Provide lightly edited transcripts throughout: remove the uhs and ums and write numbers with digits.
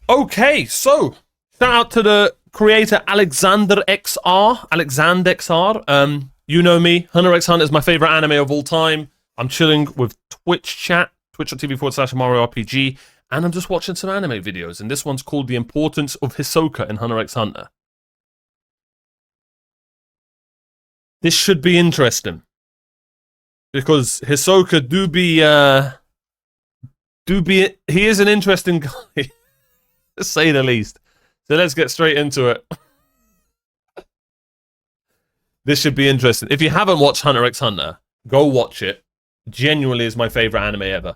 Okay, so shout out to the creator Alexander XR. Alexander XR. You know me. Hunter x Hunter is my favorite anime of all time. I'm chilling with Twitch chat, twitch.tv/OmarioRpg, and I'm just watching some anime videos. And this one's called The Importance of Hisoka in Hunter x Hunter. This should be interesting. Because Hisoka he is an interesting guy. To say the least. So let's get straight into it. This should be interesting. If you haven't watched Hunter x Hunter, go watch it. Genuinely is my favorite anime ever.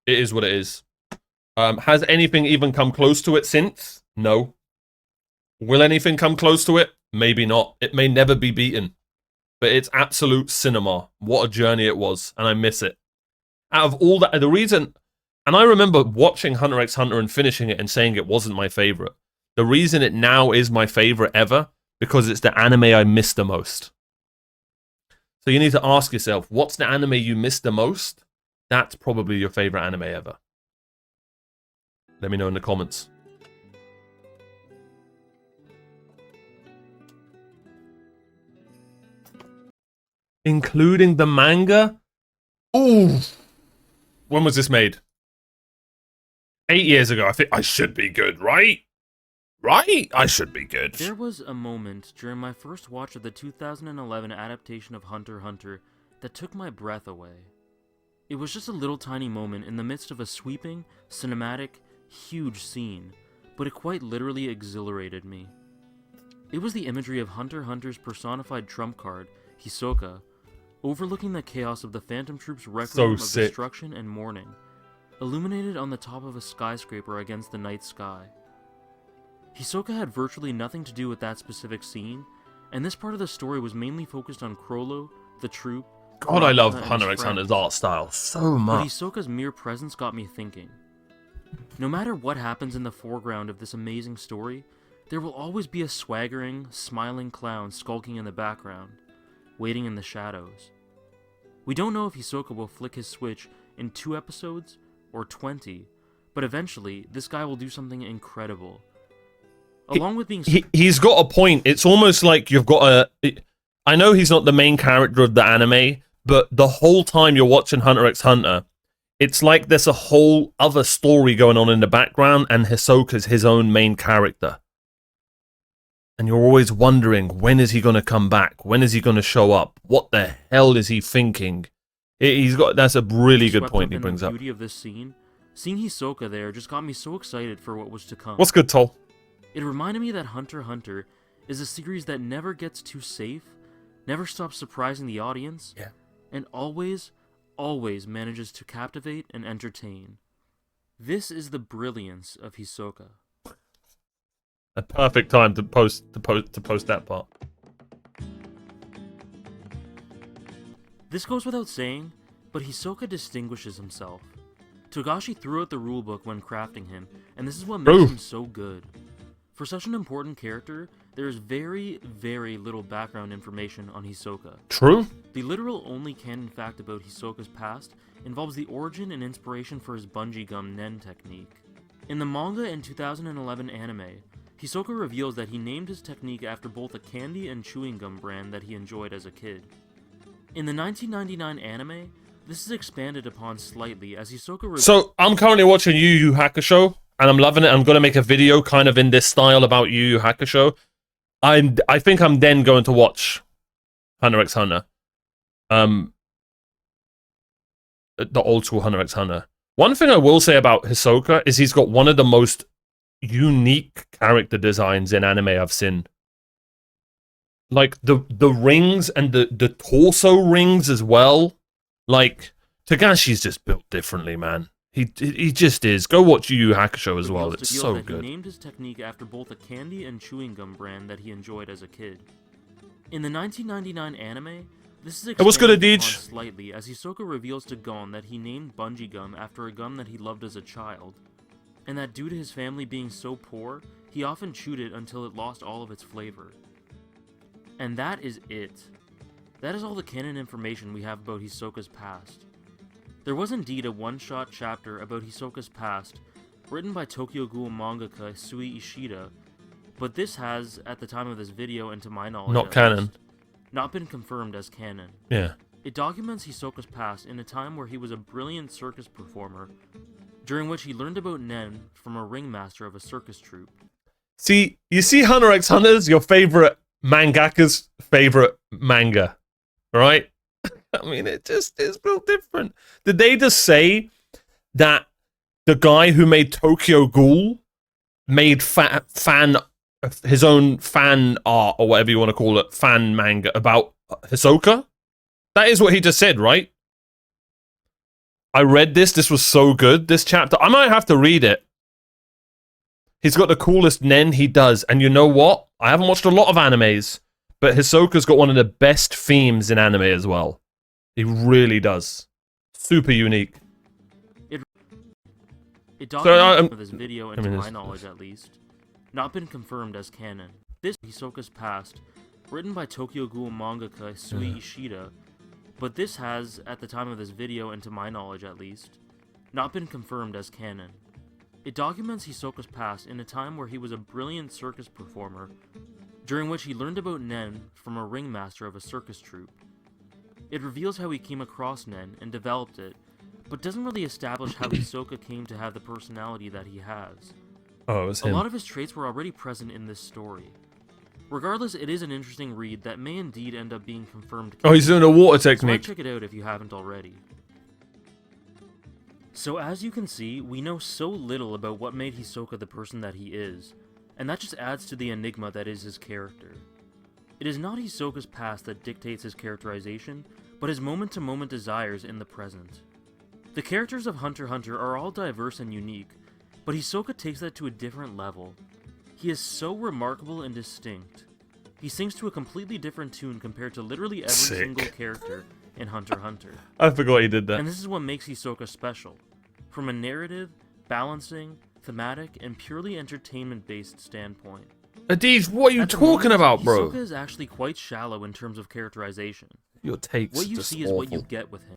It is what it is. Has anything even come close to it since? No. Will anything come close to it? Maybe not. It may never be beaten. But it's absolute cinema. What a journey it was. And I miss it. Out of all that, the reason... And I remember watching Hunter x Hunter and finishing it and saying it wasn't my favorite. The reason it now is my favorite ever, because it's the anime I miss the most. So you need to ask yourself, what's the anime you miss the most? That's probably your favorite anime ever. Let me know in the comments. Including the manga? Ooh. When was this made? 8 years ago. I think I should be good, right? Right? I should be good. There was a moment during my first watch of the 2011 adaptation of Hunter x Hunter that took my breath away. It was just a little tiny moment in the midst of a sweeping, cinematic, huge scene, but it quite literally exhilarated me. It was the imagery of Hunter x Hunter's personified trump card, Hisoka, overlooking the chaos of the Phantom Troop's requiem of destruction and mourning, illuminated on the top of a skyscraper against the night sky. Hisoka had virtually nothing to do with that specific scene, and this part of the story was mainly focused on Chrollo, the troop. God, I love Hunter x Hunter's art style so much. But Hisoka's mere presence got me thinking. No matter what happens in the foreground of this amazing story, there will always be a swaggering, smiling clown skulking in the background, waiting in the shadows. We don't know if Hisoka will flick his switch in 2 episodes or 20, but eventually, this guy will do something incredible. Along with being... He's got a point. It's almost like you've got a... I know he's not the main character of the anime, but the whole time you're watching Hunter x Hunter, it's like there's a whole other story going on in the background, and Hisoka's his own main character. And you're always wondering, when is he going to come back? When is he going to show up? What the hell is he thinking? That's a really good point he brings up. The beauty of this scene, seeing Hisoka there just got me so excited for what was to come. What's good, Tol? It reminded me that Hunter x Hunter is a series that never gets too safe, never stops surprising the audience, and always manages to captivate and entertain. This is the brilliance of Hisoka. A perfect time to post that part. This goes without saying, but Hisoka distinguishes himself. Togashi threw out the rulebook when crafting him, and this is what makes him so good. For such an important character, there is very, very little background information on Hisoka. True. The literal only canon fact about Hisoka's past involves the origin and inspiration for his bungee gum nen technique. In the manga and 2011 anime, Hisoka reveals that he named his technique after both a candy and chewing gum brand that he enjoyed as a kid. In the 1999 anime, this is expanded upon slightly as Hisoka... So, I'm currently watching Yu Yu Hakusho, and I'm loving it. I'm going to make a video kind of in this style about Yu Yu Hakusho. I think I'm then going to watch Hunter x Hunter. The old school Hunter x Hunter. One thing I will say about Hisoka is he's got one of the most unique character designs in anime I've seen. Like, the rings and the torso rings as well. Like, Togashi's just built differently, man. He just is. Go watch Yu Yu Hakusho as well. It's so good. He named his technique after both a candy and chewing gum brand that he enjoyed as a kid. In the 1999 anime, this is expanded upon slightly as Hisoka reveals to Gon that he named bungee gum after a gum that he loved as a child, and that due to his family being so poor, he often chewed it until it lost all of its flavor. And that is it. That is all the canon information we have about Hisoka's past. There was indeed a one-shot chapter about Hisoka's past written by Tokyo Ghoul mangaka Sui Ishida, but this has, at the time of this video and to my knowledge Not at canon. least, not been confirmed as canon. Yeah. It documents Hisoka's past in a time where he was a brilliant circus performer, during which he learned about Nen from a ringmaster of a circus troupe. See, you see Hunter x Hunter's your favorite mangaka's favorite manga, right? I mean, it just is real different. Did they just say that the guy who made Tokyo Ghoul made his own fan art, or whatever you want to call it, fan manga about Hisoka? That is what he just said, right? I read this. This was so good, this chapter. I might have to read it. He's got the coolest Nen, he does. And you know what? I haven't watched a lot of animes, but Hisoka's got one of the best themes in anime as well. He really does. Super unique. It documents for this video, and to my knowledge at least, not been confirmed as canon. This Hisoka's past, written by Tokyo Ghoul mangaka Sui Ishida, but this has, at the time of this video and to my knowledge at least, not been confirmed as canon. It documents Hisoka's past in a time where he was a brilliant circus performer, during which he learned about Nen from a ringmaster of a circus troupe. It reveals how he came across Nen and developed it, but doesn't really establish how Hisoka came to have the personality that he has. Oh, it was him. A lot of his traits were already present in this story. Regardless, it is an interesting read that may indeed end up being confirmed. Oh, he's doing a water technique. So check it out if you haven't already. So as you can see, we know so little about what made Hisoka the person that he is, and that just adds to the enigma that is his character. It is not Hisoka's past that dictates his characterization, but his moment-to-moment desires in the present. The characters of Hunter x Hunter are all diverse and unique, but Hisoka takes that to a different level. He is so remarkable and distinct. He sings to a completely different tune compared to literally every single character in Hunter x Hunter. I forgot he did that. And this is what makes Hisoka special. From a narrative, balancing, thematic, and purely entertainment-based standpoint. Adij, what are you talking about, bro? Hisoka is actually quite shallow in terms of characterization. Your takes What you just see is awful. what you get with him.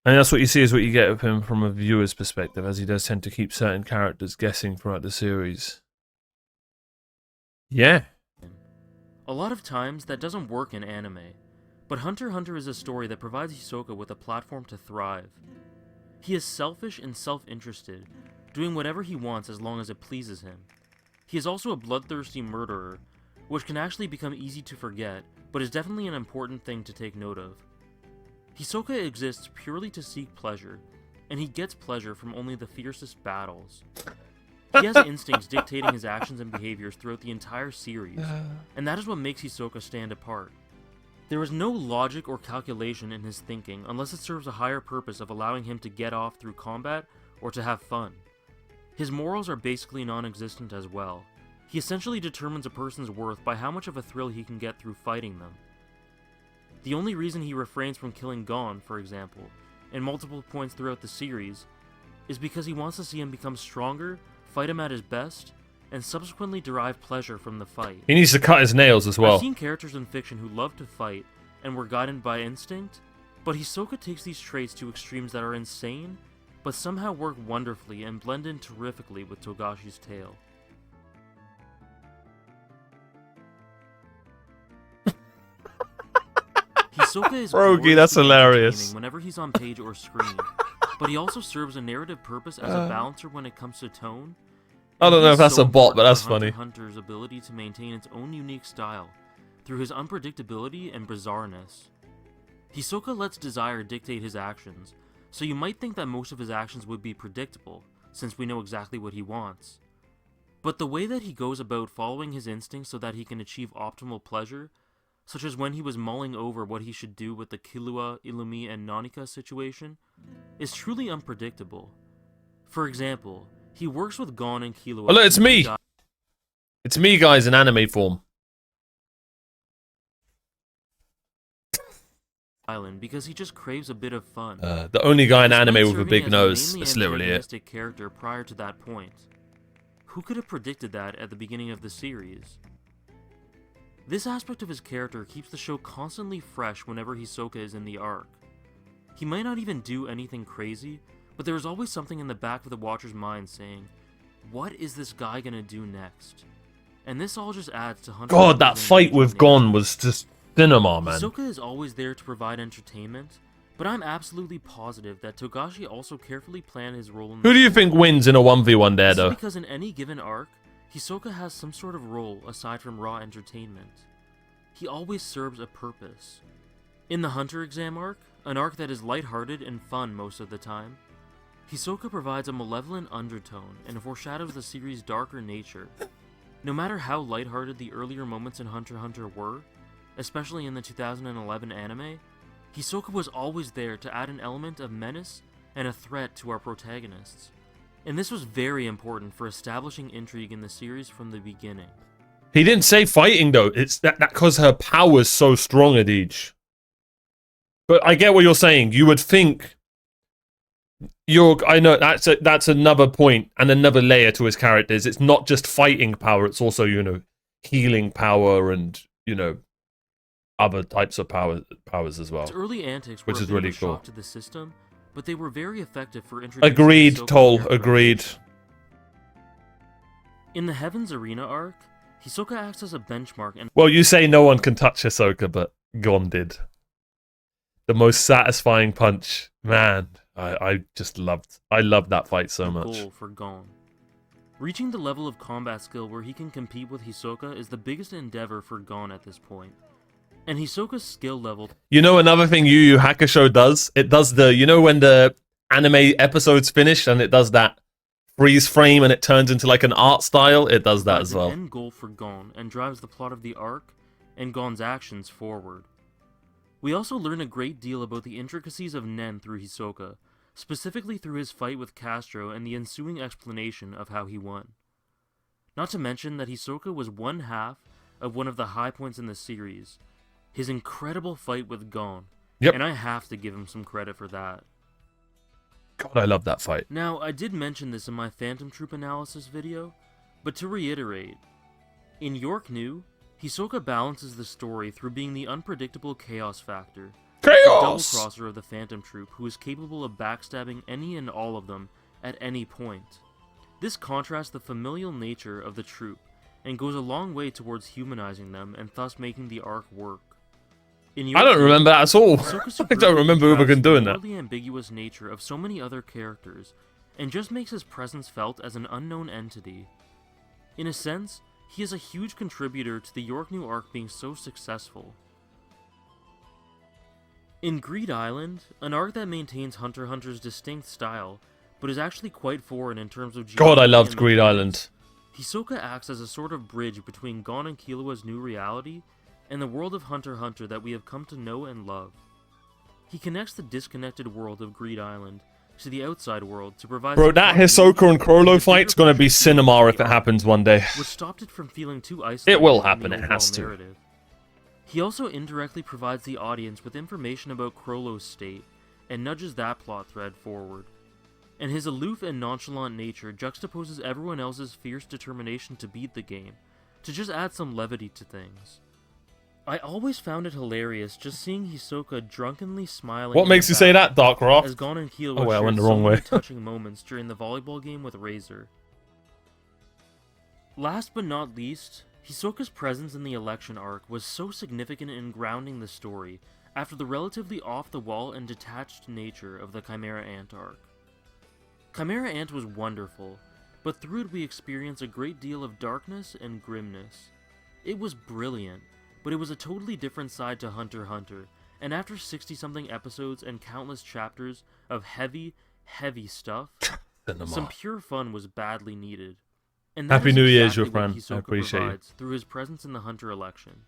And that's what you see is what you get with him from a viewer's perspective, as he does tend to keep certain characters guessing throughout the series. Yeah. A lot of times, that doesn't work in anime, but Hunter x Hunter is a story that provides Hisoka with a platform to thrive. He is selfish and self-interested, doing whatever he wants as long as it pleases him. He is also a bloodthirsty murderer, which can actually become easy to forget, but is definitely an important thing to take note of. Hisoka exists purely to seek pleasure, and he gets pleasure from only the fiercest battles. He has instincts dictating his actions and behaviors throughout the entire series, and that is what makes Hisoka stand apart. There is no logic or calculation in his thinking unless it serves a higher purpose of allowing him to get off through combat or to have fun. His morals are basically non-existent as well. He essentially determines a person's worth by how much of a thrill he can get through fighting them. The only reason he refrains from killing Gon, for example, in multiple points throughout the series, is because he wants to see him become stronger, fight him at his best, and subsequently derive pleasure from the fight. He needs to cut his nails as well. I've seen characters in fiction who love to fight and were guided by instinct, but Hisoka takes these traits to extremes that are insane, but somehow work wonderfully and blend in terrifically with Togashi's tale. Hisoka is Rogi, that's hilarious. whenever he's on page or screen, but he also serves a narrative purpose as a balancer when it comes to tone. I don't know if that's so a bot, but that's Hunter funny. Hunter's ability to maintain its own unique style through his unpredictability and bizarreness. Hisoka lets desire dictate his actions, so you might think that most of his actions would be predictable, since we know exactly what he wants. But the way that he goes about following his instincts so that he can achieve optimal pleasure, such as when he was mulling over what he should do with the Killua, Illumi, and Nanika situation, is truly unpredictable. For example, he works with Gon and Killua. Oh look, it's me! It's me, guys, in anime form. Island because he just craves a bit of fun. The only guy in Despite anime with a serving big as nose. mainly That's literally it. antagonistic character prior to that point. Who could have predicted that at the beginning of the series? This aspect of his character keeps the show constantly fresh whenever Hisoka is in the arc. He might not even do anything crazy, but there is always something in the back of the watcher's mind saying, what is this guy gonna do next? And this all just adds to Hunter God, that Hunter's fight with engaging Gon nature. was just cinema, man. Hisoka is always there to provide entertainment, but I'm absolutely positive that Togashi also carefully planned his role in the Who do you story. think wins in a 1v1 there, This is though? because in any given arc, Hisoka has some sort of role aside from raw entertainment. He always serves a purpose. In the Hunter exam arc, an arc that is lighthearted and fun most of the time, Hisoka provides a malevolent undertone and foreshadows the series' darker nature. No matter how lighthearted the earlier moments in Hunter x Hunter were, especially in the 2011 anime, Hisoka was always there to add an element of menace and a threat to our protagonists. And this was very important for establishing intrigue in the series from the beginning. He didn't say fighting, though. It's that because her power's so strong, Adij. But I get what you're saying. You would think... I know, that's another point and another layer to his characters. It's not just fighting power, it's also, you know, healing power and, you know, other types of powers as well. Its early antics were Which a is bit of really a cool. shock to the system, but they were very effective for introducing Agreed, Hisoka's Toll. character Agreed. evolution. In the Heavens Arena arc, Hisoka acts as a benchmark and Well, you say no one can touch Hisoka, but Gon did. The most satisfying punch. Man, I loved that fight so a much. goal for Gon. Reaching the level of combat skill where he can compete with Hisoka is the biggest endeavor for Gon at this point. And Hisoka's skill level... You know another thing Yu Yu Hakusho does? It does you know when the anime episode's finished and it does that freeze frame and it turns into like an art style? It does that provides as well. an end goal for Gon and drives the plot of the arc and Gon's actions forward. We also learn a great deal about the intricacies of Nen through Hisoka, specifically through his fight with Castro and the ensuing explanation of how he won. Not to mention that Hisoka was one half of one of the high points in the series, his incredible fight with Gon, Yep. and I have to give him some credit for that. God, I love that fight. Now, I did mention this in my Phantom Troop analysis video, but to reiterate, in York New, Hisoka balances the story through being the unpredictable chaos factor, the Chaos! double-crosser of the Phantom Troop who is capable of backstabbing any and all of them at any point. This contrasts the familial nature of the troop, and goes a long way towards humanizing them and thus making the arc work. In I York don't New, remember that at all. Hisoka I don't remember superbly Ubergun doing that. the morally ambiguous nature of so many other characters, and just makes his presence felt as an unknown entity. In a sense, he is a huge contributor to the York New arc being so successful. In Greed Island, an arc that maintains Hunter x Hunter's distinct style, but is actually quite foreign in terms of God, I geography loved and Greed mechanics, Island. Hisoka acts as a sort of bridge between Gon and Killua's new reality and the world of Hunter x Hunter that we have come to know and love. He connects the disconnected world of Greed Island to the outside world to provide... Bro, some that continuity Hisoka and to Crollo the fight's bigger gonna be picture cinema of if the it arc, happens one day. which stopped it from feeling too isolated It will in the happen, it has overall to. narrative. He also indirectly provides the audience with information about Crollo's state, and nudges that plot thread forward. And his aloof and nonchalant nature juxtaposes everyone else's fierce determination to beat the game, to just add some levity to things. I always found it hilarious just seeing Hisoka drunkenly smiling. What in makes the you say back that, Darkcraft? as Gon and Killua Oh, wait, I shared went the so wrong many way. touching moments during the volleyball game with Razor. Last but not least, Hisoka's presence in the election arc was so significant in grounding the story after the relatively off-the-wall and detached nature of the Chimera Ant arc. Chimera Ant was wonderful, but through it we experience a great deal of darkness and grimness. It was brilliant, but it was a totally different side to Hunter x Hunter, and after 60-something episodes and countless chapters of heavy stuff, Cinema. some pure fun was badly needed. And Happy is New Year's, exactly your what friend. I Hisoka appreciate you. provides through his presence in the Hunter election.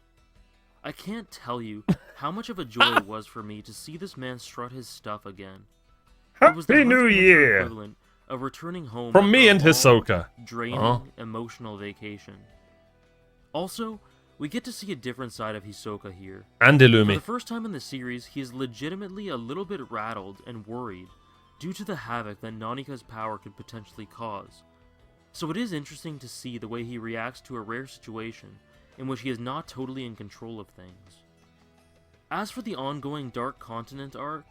I can't tell you how much of a joy it was for me to see this man strut his stuff again. It was the Happy New Hunter x Hunter Year! equivalent of returning home From after me a and long, Hisoka. draining, Oh. emotional vacation. Also, we get to see a different side of Hisoka here. And For Illumi. the first time in the series, he is legitimately a little bit rattled and worried due to the havoc that Nanika's power could potentially cause. So it is interesting to see the way he reacts to a rare situation in which he is not totally in control of things. As for the ongoing Dark Continent arc,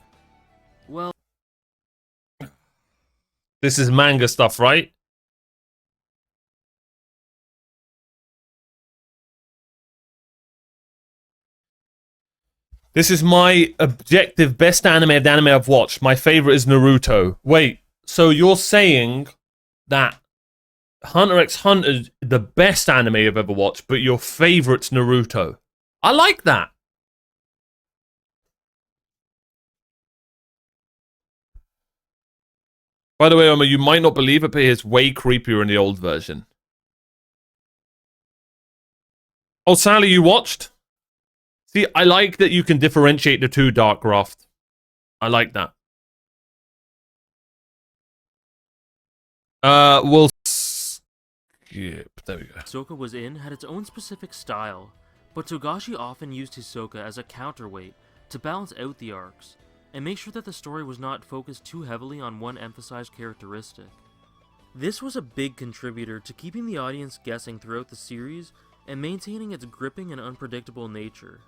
well, This is manga stuff, right? This is my objective best anime of the anime I've watched. My favorite is Naruto. Wait, so you're saying that Hunter x Hunter is the best anime I've ever watched, but your favorite's Naruto? I like that. By the way, Omar, you might not believe it, but it's way creepier in the old version. Oh, Sally, you watched? See, I like that you can differentiate the two, Darkraft. I like that. We'll skip. There we go. Hisoka was in had its own specific style, but Togashi often used Hisoka as a counterweight to balance out the arcs, and make sure that the story was not focused too heavily on one emphasized characteristic. This was a big contributor to keeping the audience guessing throughout the series and maintaining its gripping and unpredictable nature.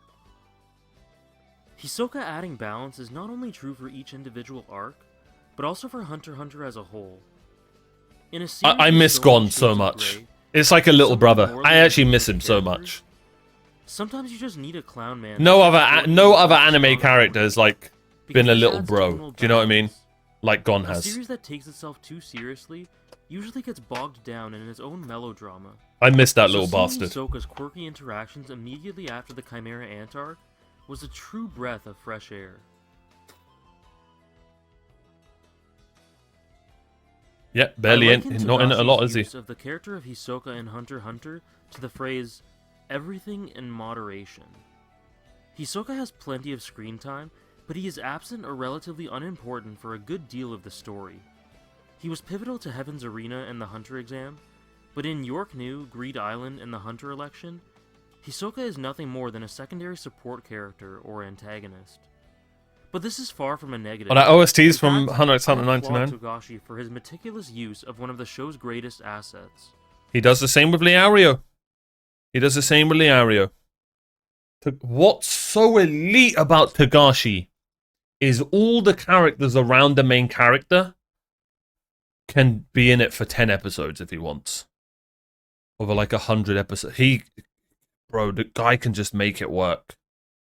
Hisoka adding balance is not only true for each individual arc, but also for Hunter x Hunter as a whole. In a series I miss Gon so much. It's like a little brother. I actually miss him so much. Sometimes you just need a clown man. No other anime character has like been a little bro. Do you know what I mean? Like Gon has. A series that takes itself too seriously usually gets bogged down in its own melodrama. I miss that little bastard. Hisoka's quirky interactions immediately after the Chimera Ant arc was a true breath of fresh air. Yeah, barely not in it a lot, is he? Of the character of Hisoka in Hunter x Hunter to the phrase, everything in moderation. Hisoka has plenty of screen time, but he is absent or relatively unimportant for a good deal of the story. He was pivotal to Heaven's Arena and the Hunter exam, but in York New, Greed Island, and the Hunter election, Hisoka is nothing more than a secondary support character or antagonist. But this is far from a negative. Oh, that OST's from Hunter x Hunter 99. Togashi for his meticulous use of one of the show's greatest assets. He does the same with Leario. What's so elite about Togashi is all the characters around the main character can be in it for 10 episodes if he wants. Over like 100 episodes. Bro, the guy can just make it work.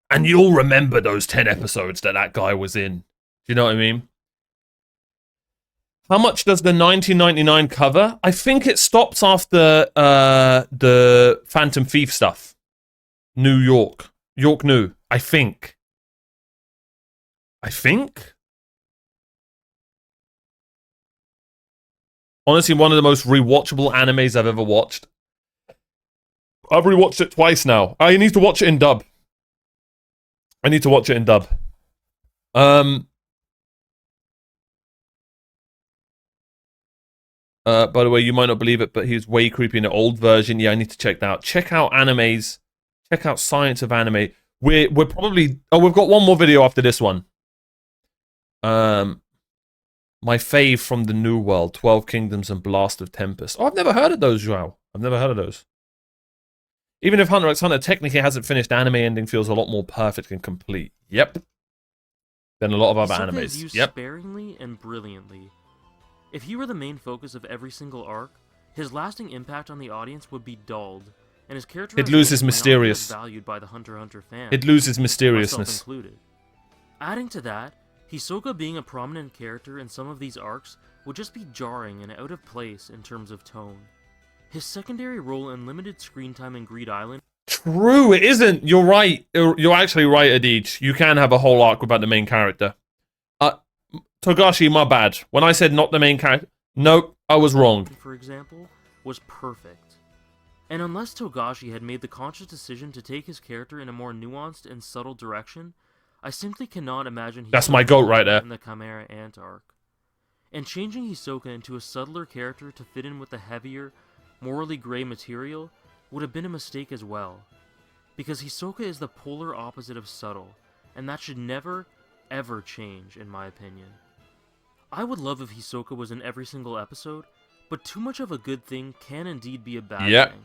And you'll remember those 10 episodes that guy was in. Do you know what I mean? How much does the 1999 cover? I think it stops after the Phantom Thief stuff. New York. York New. I think. Honestly, one of the most rewatchable animes I've ever watched. I've rewatched it twice now. I need to watch it in dub. By the way, you might not believe it, but he's way creepy in the old version. Yeah, I need to check that out. Check out animes. Check out Science of Anime. We're probably... Oh, we've got one more video after this one. My fave from the New World, 12 Kingdoms and Blast of Tempest. Oh, I've never heard of those, Joao. I've never heard of those. Even if Hunter x Hunter technically hasn't finished, anime ending feels a lot more perfect and complete. Yep. Than a lot of other animes. Is used sparingly and brilliantly. If he were the main focus of every single arc, his lasting impact on the audience would be dulled, and his character it loses mysterious. Valued by the Hunter x Hunter fans. It loses mysteriousness. Myself included. Adding to that, Hisoka being a prominent character in some of these arcs would just be jarring and out of place in terms of tone. His secondary role and limited screen time in Greed Island... True, it isn't. You're right. You're actually right, Adij. You can have a whole arc without the main character. Togashi, my bad. When I said not the main character... Nope, I was wrong. For example, was perfect. And unless Togashi had made the conscious decision to take his character in a more nuanced and subtle direction, I simply cannot imagine... That's my goat right there. ...in the Chimera Ant arc. And changing Hisoka into a subtler character to fit in with the heavier, morally gray material would have been a mistake as well, because Hisoka is the polar opposite of subtle, and that should never, ever change, in my opinion. I would love if Hisoka was in every single episode, but too much of a good thing can indeed be a bad thing.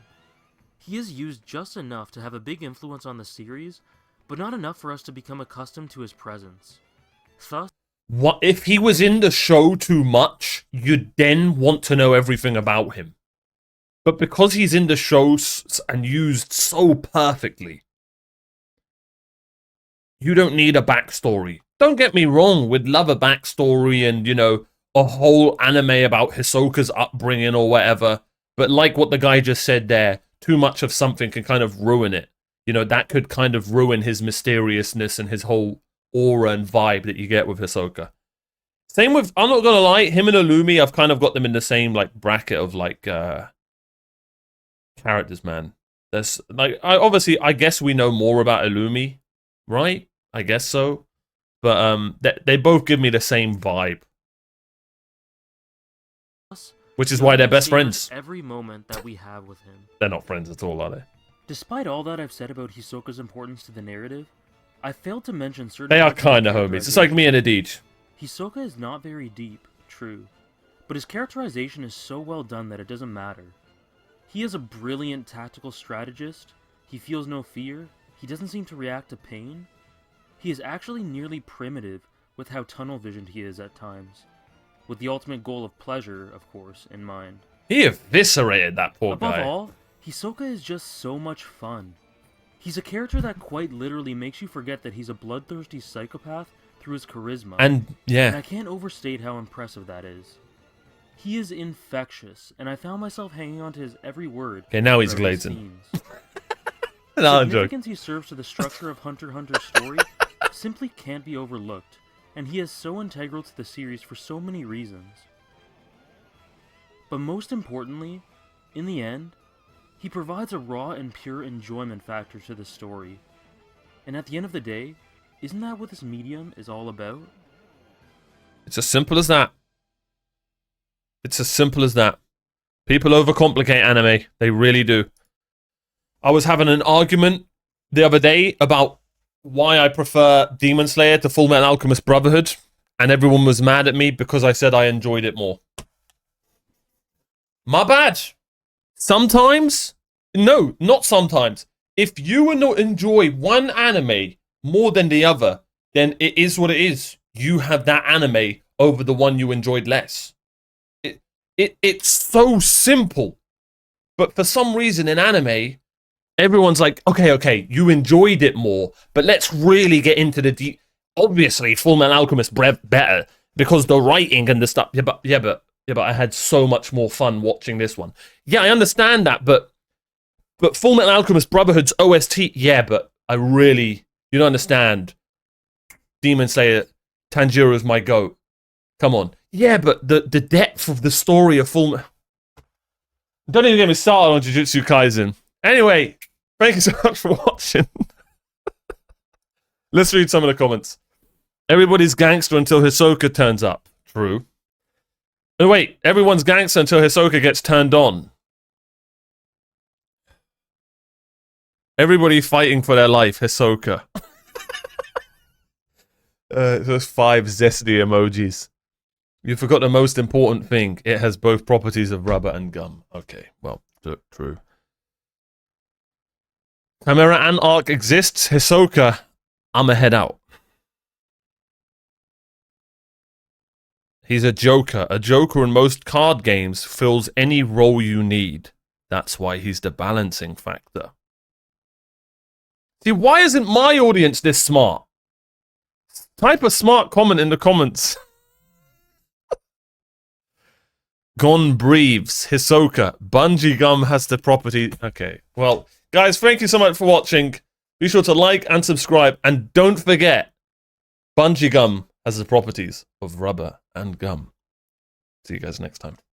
He is used just enough to have a big influence on the series, but not enough for us to become accustomed to his presence. Thus, what if he was in the show too much, you'd then want to know everything about him. But because he's in the show and used so perfectly, You don't need a backstory. Don't get me wrong, we'd love a backstory and, you know, a whole anime about Hisoka's upbringing or whatever. But like what the guy just said there, too much of something can kind of ruin it. You know, that could kind of ruin his mysteriousness and his whole aura and vibe that you get with Hisoka. Same with, I'm not gonna lie, him and Illumi, I've kind of got them in the same, like, bracket of, like, characters, man. There's, like, I guess we know more about Illumi, right? I guess so. But, they both give me the same vibe. Which is why they're best friends. Every moment that we have with him. They're not friends at all, are they? Despite all that I've said about Hisoka's importance to the narrative, I failed to mention certain... They are kind of homies. It's like me and Adij. Hisoka is not very deep, true, but his characterization is so well done that it doesn't matter. He is a brilliant tactical strategist, he feels no fear, he doesn't seem to react to pain. He is actually nearly primitive with how tunnel-visioned he is at times, with the ultimate goal of pleasure, of course, in mind. He eviscerated that poor guy. Above all, Hisoka is just so much fun. He's a character that quite literally makes you forget that he's a bloodthirsty psychopath through his charisma. And, yeah. And I can't overstate how impressive that is. He is infectious, and I found myself hanging on to his every word. Okay, now he's glazing. The significance he serves to the structure of Hunter x Hunter's story simply can't be overlooked, and he is so integral to the series for so many reasons. But most importantly, in the end, he provides a raw and pure enjoyment factor to the story. And at the end of the day, isn't that what this medium is all about? It's as simple as that. It's as simple as that. People overcomplicate anime. They really do. I was having an argument the other day about why I prefer Demon Slayer to Full Metal Alchemist Brotherhood, and everyone was mad at me because I said I enjoyed it more. My bad. Sometimes, no, not sometimes. If you enjoy one anime more than the other, then it is what it is. You have that anime over the one you enjoyed less. It's so simple. But for some reason in anime, everyone's like, okay, you enjoyed it more, but let's really get into the deep. Obviously, Full Metal Alchemist better because the writing and the stuff. Yeah, but I had so much more fun watching this one. Yeah, I understand that, but Full Metal Alchemist Brotherhood's OST. Yeah, but I really, you don't understand. Demon Slayer, Tanjiro's my goat. Come on. Yeah, but the depth of the story of Full. Don't even get me started on Jujutsu Kaisen. Anyway, thank you so much for watching. Let's read some of the comments. Everybody's gangster until Hisoka turns up. True. Oh wait, everyone's gangster until Hisoka gets turned on. Everybody fighting for their life, Hisoka. Those 5 zesty emojis. You forgot the most important thing. It has both properties of rubber and gum. Okay, well, true. Chimera and Arc exists. Hisoka, I'ma head out. He's a joker. A joker in most card games fills any role you need. That's why he's the balancing factor. See, why isn't my audience this smart? Type a smart comment in the comments. Gon breathes. Hisoka. Bungee gum has the property. Okay, well, guys, thank you so much for watching. Be sure to like and subscribe. And don't forget, bungee gum has the properties of rubber and gum. See you guys next time.